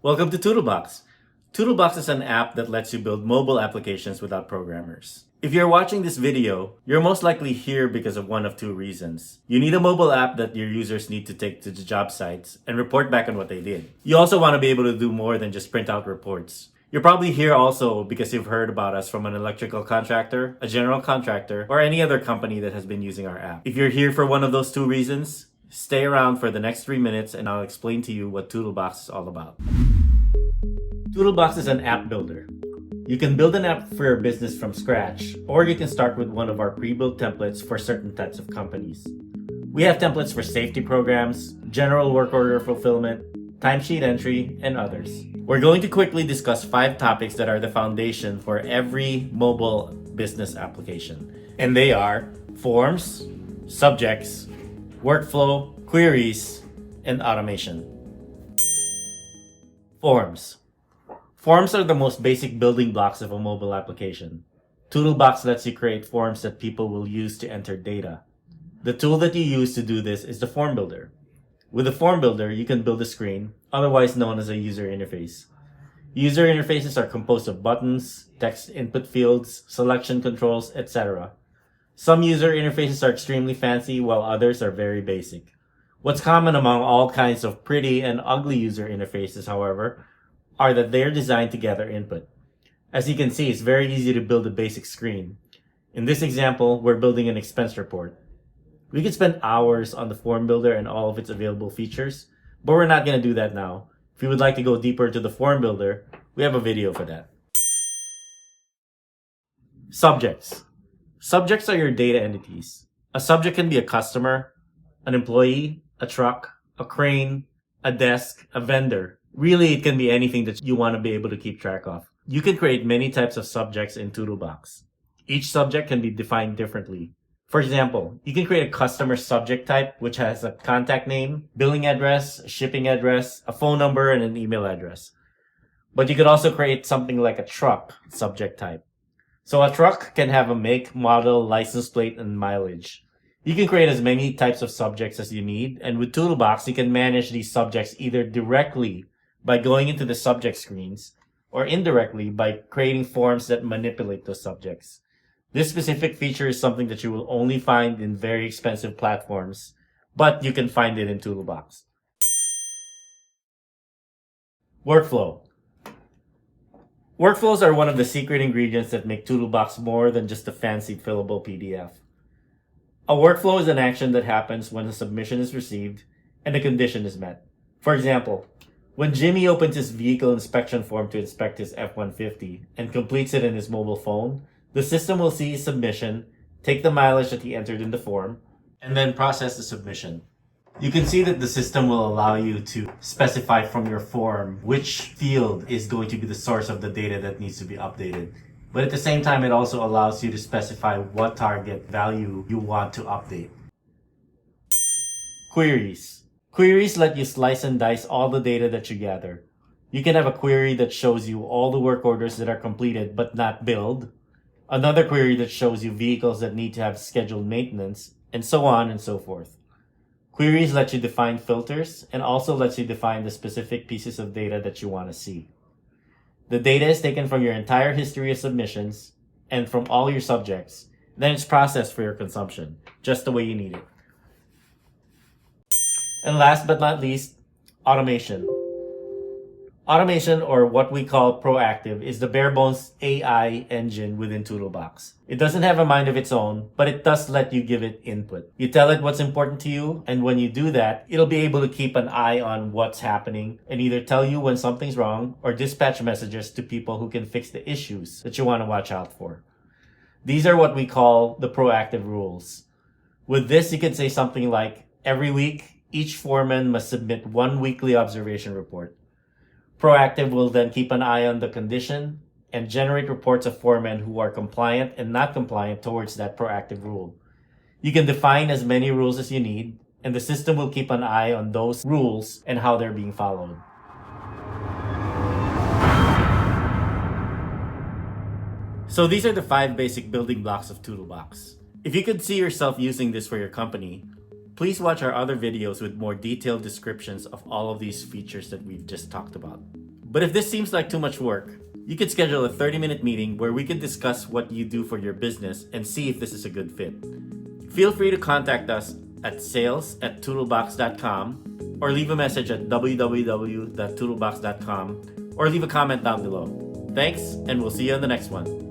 Welcome to Toodlebox. Toodlebox is an app that lets you build mobile applications without programmers. If you're watching this video, you're most likely here because of one of two reasons. You need a mobile app that your users need to take to the job sites and report back on what they did. You also want to be able to do more than just print out reports. You're probably here also because you've heard about us from an electrical contractor, a general contractor, or any other company that has been using our app. If you're here for one of those two reasons, stay around for the next 3 minutes and I'll explain to you what Toodlebox is all about. Toodlebox is an app builder. You can build an app for your business from scratch, or you can start with one of our pre-built templates for certain types of companies. We have templates for safety programs, general work order fulfillment, timesheet entry, and others. We're going to quickly discuss 5 topics that are the foundation for every mobile business application. And they are forms, subjects, workflow, queries, and automation. Forms. Forms are the most basic building blocks of a mobile application. Toodlebox lets you create forms that people will use to enter data. The tool that you use to do this is the form builder. With the form builder, you can build a screen, otherwise known as a user interface. User interfaces are composed of buttons, text input fields, selection controls, etc. Some user interfaces are extremely fancy, while others are very basic. What's common among all kinds of pretty and ugly user interfaces, however, are that they're designed to gather input. As you can see, it's very easy to build a basic screen. In this example, we're building an expense report. We could spend hours on the form builder and all of its available features, but we're not going to do that now. If you would like to go deeper into the form builder, we have a video for that. Subjects. Subjects are your data entities. A subject can be a customer, an employee, a truck, a crane, a desk, a vendor. Really, it can be anything that you want to be able to keep track of. You can create many types of subjects in Toodlebox. Each subject can be defined differently. For example, you can create a customer subject type, which has a contact name, billing address, a shipping address, a phone number, and an email address. But you could also create something like a truck subject type. So a truck can have a make, model, license plate, and mileage. You can create as many types of subjects as you need, and with Toodlebox, you can manage these subjects either directly by going into the subject screens, or indirectly by creating forms that manipulate those subjects. This specific feature is something that you will only find in very expensive platforms, but you can find it in Toodlebox. Workflow. Workflows are one of the secret ingredients that make Toodlebox more than just a fancy fillable PDF. A workflow is an action that happens when a submission is received and a condition is met. For example, when Jimmy opens his vehicle inspection form to inspect his F-150 and completes it in his mobile phone, the system will see his submission, take the mileage that he entered in the form, and then process the submission. You can see that the system will allow you to specify from your form which field is going to be the source of the data that needs to be updated. But at the same time, it also allows you to specify what target value you want to update. Queries. Queries let you slice and dice all the data that you gather. You can have a query that shows you all the work orders that are completed but not billed, another query that shows you vehicles that need to have scheduled maintenance, and so on and so forth. Queries let you define filters and also lets you define the specific pieces of data that you want to see. The data is taken from your entire history of submissions and from all your subjects, then it's processed for your consumption, just the way you need it. And last but not least, automation. Automation, or what we call proactive, is the bare bones AI engine within Toodlebox. It doesn't have a mind of its own, but it does let you give it input. You tell it what's important to you, and when you do that, it'll be able to keep an eye on what's happening and either tell you when something's wrong or dispatch messages to people who can fix the issues that you want to watch out for. These are what we call the proactive rules. With this, you can say something like, every week, each foreman must submit 1 weekly observation report. Proactive will then keep an eye on the condition and generate reports of foremen who are compliant and not compliant towards that proactive rule. You can define as many rules as you need, and the system will keep an eye on those rules and how they're being followed. So these are the 5 basic building blocks of Toodlebox. If you could see yourself using this for your company, please watch our other videos with more detailed descriptions of all of these features that we've just talked about. But if this seems like too much work, you could schedule a 30-minute meeting where we can discuss what you do for your business and see if this is a good fit. Feel free to contact us at sales@toodlebox.com or leave a message at www.toodlebox.com or leave a comment down below. Thanks, and we'll see you on the next one.